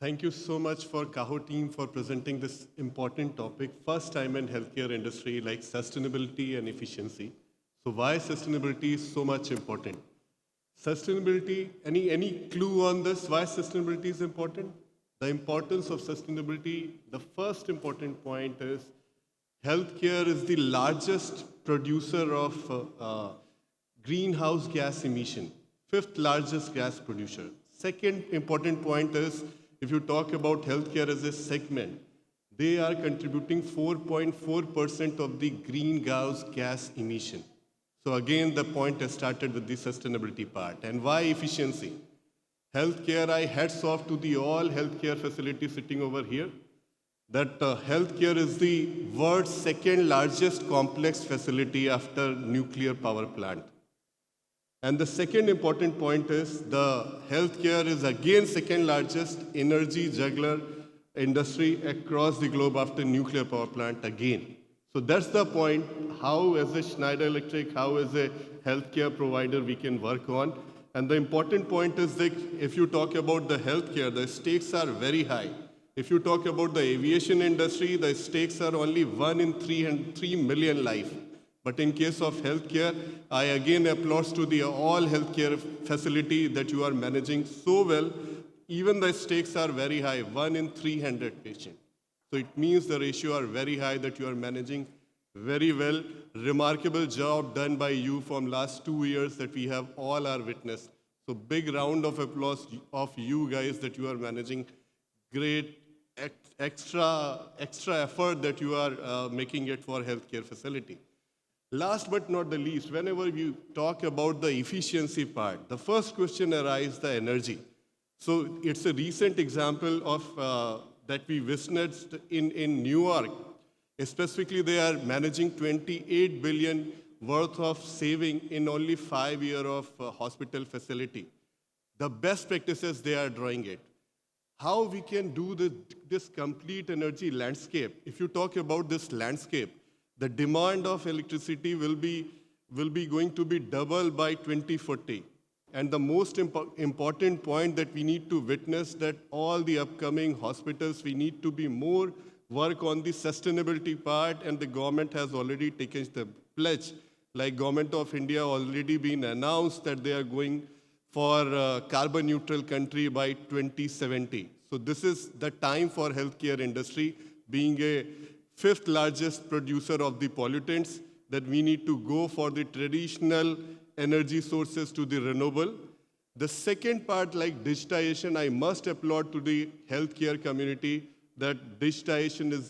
Thank you so much for Caho team for presenting this important topic. First time in healthcare industry like sustainability and efficiency. So why sustainability is so much important? Sustainability, any clue on this? Why sustainability is important? The importance of sustainability, the first important point is healthcare is the largest producer of greenhouse gas emission, fifth largest gas producer. Second important point is if you talk about healthcare as a segment, they are contributing 4.4% of the greenhouse gas emission. So again, the point has started with the sustainability part. And why efficiency? Healthcare, I hats off to the all healthcare facilities sitting over here. That healthcare is the world's second largest complex facility after nuclear power plant. And the second important point is the healthcare is again second largest energy juggler industry across the globe after nuclear power plant again. So that's the point, how as a Schneider Electric, how as a healthcare provider we can work on. And the important point is that if you talk about the healthcare, the stakes are very high. If you talk about the aviation industry, the stakes are only 1 in 3 million life. But in case of healthcare, I again applaud to the all healthcare facility that you are managing so well. Even the stakes are very high, 1 in 300 patients. So it means the ratio are very high that you are managing very well. Remarkable job done by you from last 2 years that we have all our witness. So big round of applause of you guys that you are managing great extra effort that you are making it for healthcare facility. Last but not the least, whenever you talk about the efficiency part, the first question arises the energy. So it's a recent example of that we witnessed in New York. Specifically, they are managing 28 billion worth of saving in only 5 years of hospital facility. The best practices they are drawing it. How we can do this complete energy landscape? If you talk about this landscape, the demand of electricity will be going to be double by 2040. And the most important point that we need to witness that all the upcoming hospitals, we need to be more work on the sustainability part, and the government has already taken the pledge. Like Government of India already been announced that they are going for carbon neutral country by 2070. So this is the time for healthcare industry being a fifth largest producer of the pollutants, that we need to go for the traditional energy sources to the renewable. The second part, like digitization, I must applaud to the healthcare community that digitization is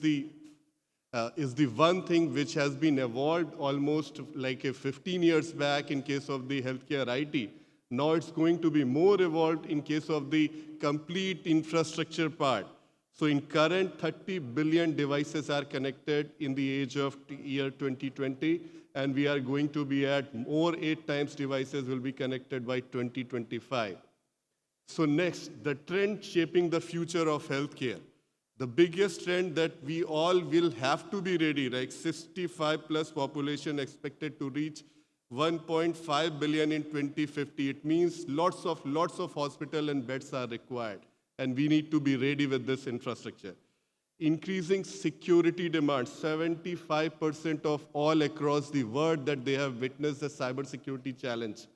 the one thing which has been evolved almost like a 15 years back in case of the healthcare IT. Now it's going to be more evolved in case of the complete infrastructure part. So in current, 30 billion devices are connected in the age of year 2020, and we are going to be at more 8 times devices will be connected by 2025. So next, the trend shaping the future of healthcare. The biggest trend that we all will have to be ready, like 65 plus population expected to reach 1.5 billion in 2050. It means lots of hospital and beds are required. And we need to be ready with this infrastructure. Increasing security demands, 75% of all across the world that they have witnessed the cybersecurity challenge.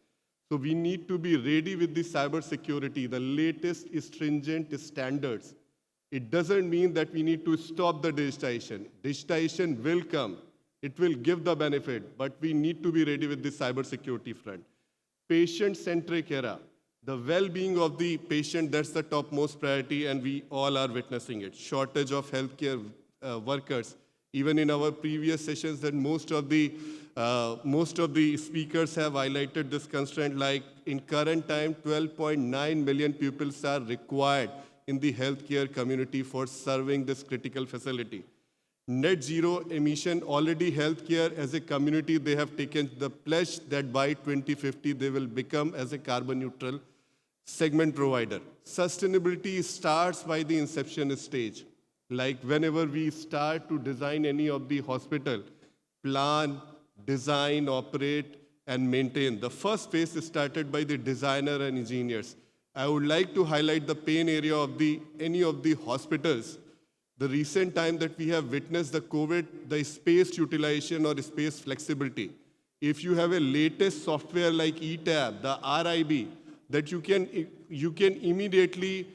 So we need to be ready with the cybersecurity, the latest stringent standards. It doesn't mean that we need to stop the digitization. Digitization will come. It will give the benefit, but we need to be ready with the cybersecurity front. Patient-centric era. The well-being of the patient, that's the topmost priority, and we all are witnessing it. Shortage of healthcare workers. Even in our previous sessions, that most of the speakers have highlighted this constraint, like in current time, 12.9 million pupils are required in the healthcare community for serving this critical facility. Net zero emission, already healthcare as a community, they have taken the pledge that by 2050, they will become as a carbon neutral segment provider. Sustainability starts by the inception stage. Like whenever we start to design any of the hospital, plan, design, operate, and maintain. The first phase is started by the designer and engineers. I would like to highlight the pain area of any of the hospitals. The recent time that we have witnessed the COVID, the space utilization or space flexibility. If you have a latest software like ETAB, the RIB, that you can immediately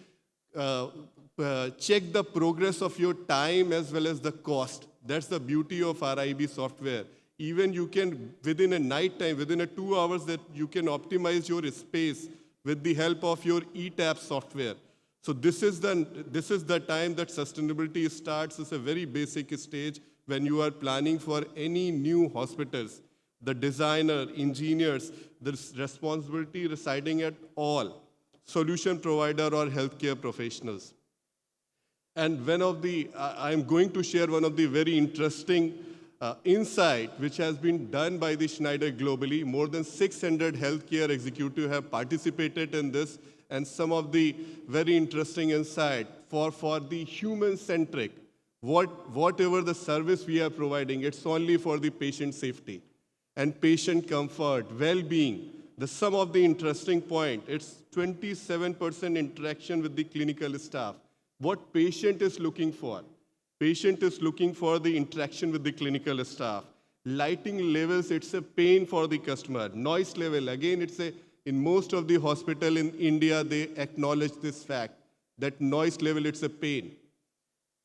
check the progress of your time as well as the cost. That's the beauty of RIB software. Even you can, within a night time, within 2 hours, that you can optimize your space with the help of your ETAP software. So this is the time that sustainability starts. It's a very basic stage when you are planning for any new hospitals. The designer, engineers, the responsibility residing at all solution provider or healthcare professionals. And I'm going to share one of the very interesting insight which has been done by the Schneider globally. More than 600 healthcare executives have participated in this, and some of the very interesting insight for the human-centric, whatever the service we are providing, it's only for the patient safety and patient comfort, well-being. Some of the interesting point, it's 27% interaction with the clinical staff. What patient is looking for? Patient is looking for the interaction with the clinical staff. Lighting levels, it's a pain for the customer. Noise level, again, in most of the hospital in India, they acknowledge this fact, that noise level, it's a pain.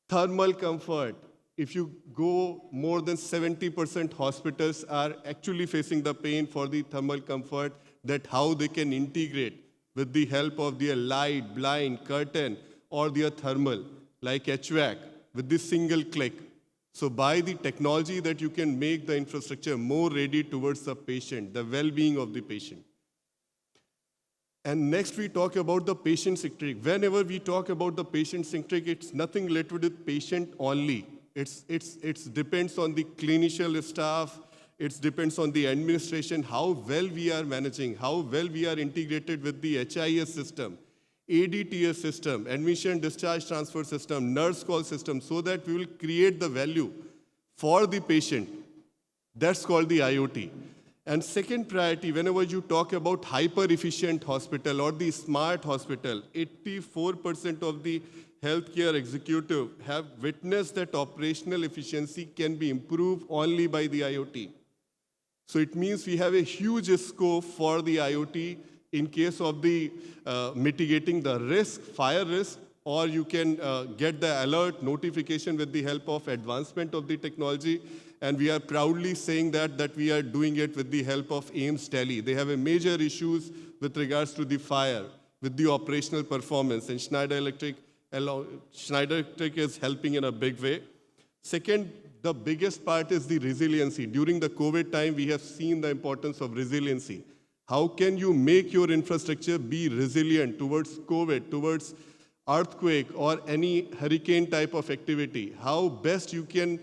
Thermal comfort. If you go, more than 70% hospitals are actually facing the pain for the thermal comfort, that how they can integrate with the help of their light, blind, curtain, or their thermal, like HVAC, with this single click. So by the technology that you can make the infrastructure more ready towards the patient, the well-being of the patient. And next we talk about the patient-centric. Whenever we talk about the patient-centric, it's nothing related with patient only. It depends on the clinician staff, it depends on the administration, how well we are managing, how well we are integrated with the HIS system, ADTS system, admission discharge transfer system, nurse call system, so that we will create the value for the patient. That's called the IoT. And second priority, whenever you talk about hyper-efficient hospital or the smart hospital, 84% of the healthcare executives have witnessed that operational efficiency can be improved only by the IoT. So it means we have a huge scope for the IoT in case of the mitigating the risk, fire risk, or you can get the alert notification with the help of advancement of the technology. And we are proudly saying that we are doing it with the help of AIMS Delhi. They have a major issues with regards to the fire, with the operational performance, and Schneider Electric is helping in a big way. Second, the biggest part is the resiliency. During the COVID time, we have seen the importance of resiliency. How can you make your infrastructure be resilient towards COVID, towards earthquake, or any hurricane type of activity? How best you can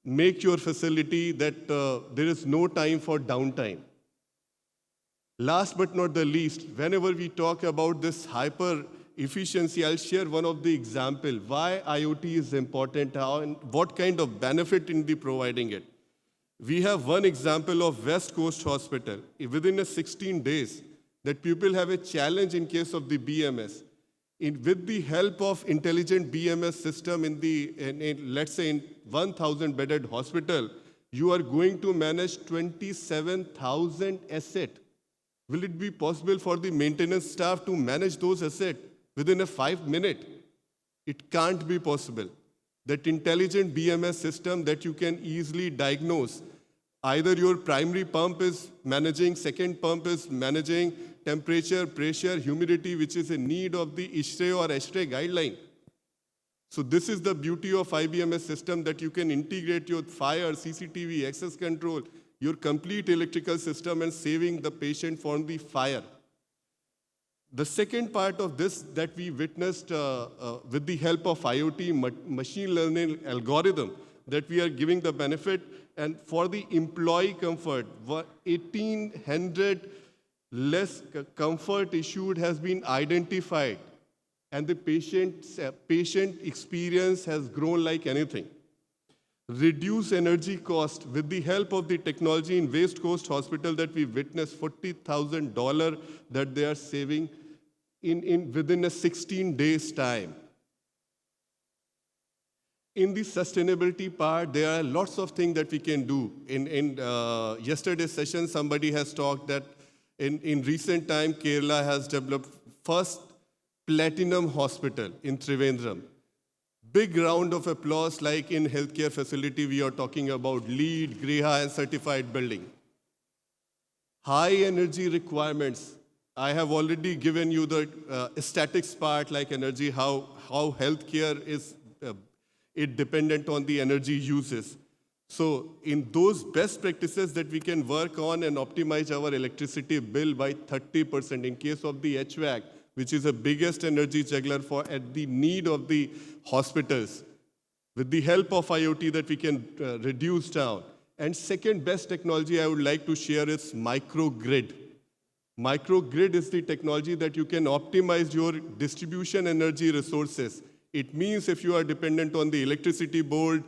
make your facility that there is no time for downtime. Last but not the least, whenever we talk about this hyper efficiency, I'll share one of the example why IoT is important, how and what kind of benefit in the providing it. We have one example of West Coast Hospital. Within 16 days, that people have a challenge in case of the BMS. With the help of intelligent BMS system let's say in 1,000 bedded hospital, you are going to manage 27,000 assets. Will it be possible for the maintenance staff to manage those assets within 5 minutes? It can't be possible. That intelligent BMS system that you can easily diagnose, either your primary pump is managing, second pump is managing temperature, pressure, humidity, which is a need of the ISHRE or ASHRE guideline. So this is the beauty of IBMS system, that you can integrate your fire, CCTV, access control, your complete electrical system, and saving the patient from the fire. The second part of this that we witnessed with the help of IoT machine learning algorithm, that we are giving the benefit, and for the employee comfort, 1,800 less comfort issued has been identified, and the patient experience has grown like anything. Reduce energy cost with the help of the technology in West Coast Hospital that we witnessed, $40,000 that they are saving within a 16 days time. In the sustainability part, there are lots of things that we can do. In yesterday's session, somebody has talked that in recent time, Kerala has developed first platinum hospital in Trivandrum. Big round of applause, like in healthcare facility, we are talking about LEED, GREHA, and certified building. High energy requirements. I have already given you the statics part, like energy, how healthcare is it dependent on the energy uses. So in those best practices that we can work on and optimize our electricity bill by 30% in case of the HVAC, which is the biggest energy juggler for at the need of the hospitals. With the help of IoT that we can reduce down. And second best technology I would like to share is microgrid. Microgrid is the technology that you can optimize your distribution energy resources. It means if you are dependent on the electricity board,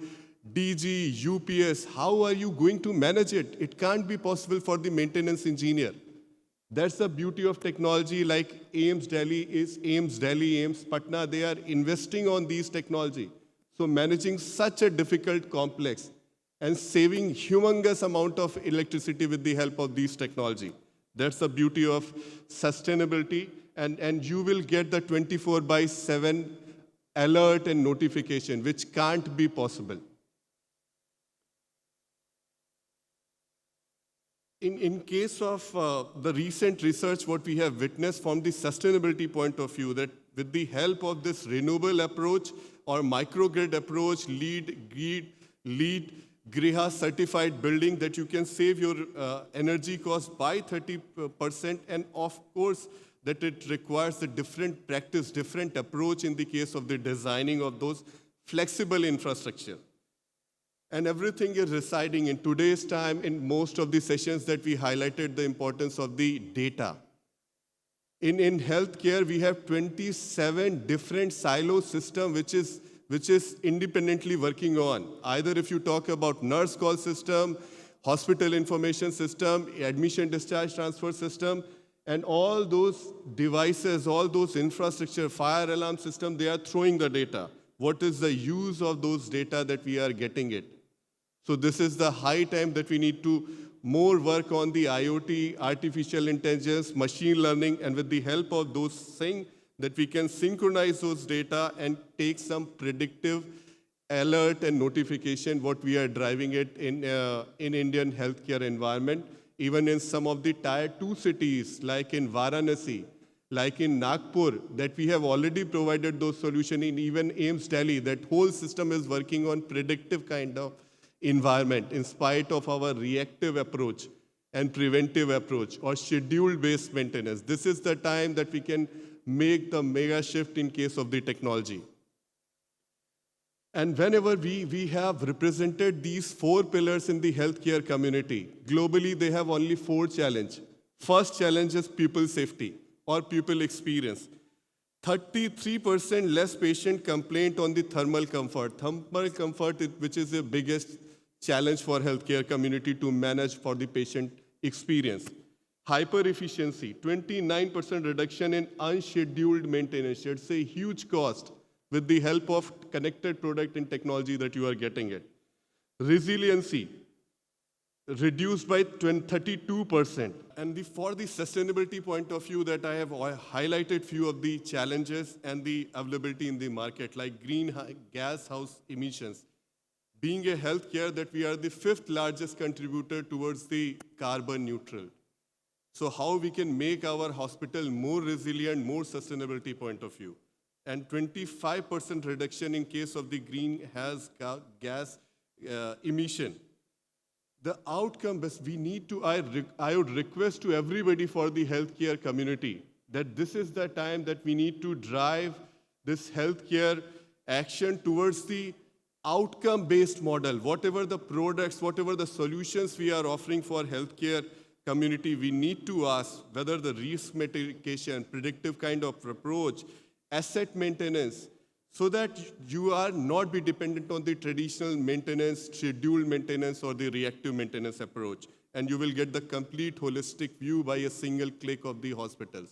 DG, UPS, how are you going to manage it? It can't be possible for the maintenance engineer. That's the beauty of technology like AIIMS Delhi, AIIMS Patna, they are investing on these technology. So managing such a difficult complex and saving humongous amount of electricity with the help of these technology. That's the beauty of sustainability, and you will get the 24/7 alert and notification, which can't be possible. In case of the recent research, what we have witnessed from the sustainability point of view, that with the help of this renewable approach or microgrid approach, LEED, GREHA certified building, that you can save your energy cost by 30%, and of course, that it requires a different practice, different approach in the case of the designing of those flexible infrastructure. And everything is residing in today's time. In most of the sessions that we highlighted the importance of the data. In healthcare, we have 27 different silo system which is independently working on. Either if you talk about nurse call system, hospital information system, admission discharge transfer system, and all those devices, all those infrastructure, fire alarm system, they are throwing the data. What is the use of those data that we are getting it? So this is the high time that we need to more work on the IoT, artificial intelligence, machine learning, and with the help of those things that we can synchronize those data and take some predictive alert and notification what we are driving it in Indian healthcare environment. Even in some of the tier 2 cities, like in Varanasi, like in Nagpur, that we have already provided those solutions. In even AIIMS Delhi, that whole system is working on predictive kind of environment in spite of our reactive approach and preventive approach or schedule-based maintenance. This is the time that we can make the mega shift in case of the technology. And whenever we have represented these 4 pillars in the healthcare community, globally they have only 4 challenges. First challenge is people safety or people experience. 33% less patient complaint on the thermal comfort. Thermal comfort, which is the biggest challenge for healthcare community to manage for the patient experience. Hyper efficiency, 29% reduction in unscheduled maintenance. It's a huge cost with the help of connected product and technology that you are getting it. Resiliency, reduced by 32%. And for the sustainability point of view, that I have highlighted few of the challenges and the availability in the market, like greenhouse gas emissions. Being a healthcare, that we are the 5th largest contributor towards the carbon neutral. So how we can make our hospital more resilient, more sustainability point of view. And 25% reduction in case of the greenhouse gas emission. The outcome is we need to, I would request to everybody for the healthcare community that this is the time that we need to drive this healthcare action towards the outcome-based model. Whatever the products, whatever the solutions we are offering for healthcare community, we need to ask whether the risk mitigation, predictive kind of approach, asset maintenance, so that you are not be dependent on the traditional maintenance, scheduled maintenance, or the reactive maintenance approach. And you will get the complete holistic view by a single click of the hospitals.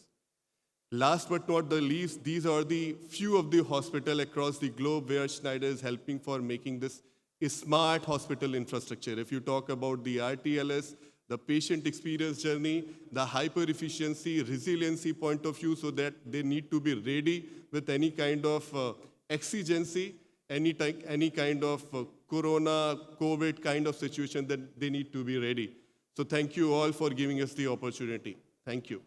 Last but not the least, these are the few of the hospitals across the globe where Schneider is helping for making this a smart hospital infrastructure. If you talk about the RTLS, the patient experience journey, the hyper efficiency, resiliency point of view, so that they need to be ready with any kind of exigency, any kind of corona, COVID kind of situation, that they need to be ready. So thank you all for giving us the opportunity. Thank you.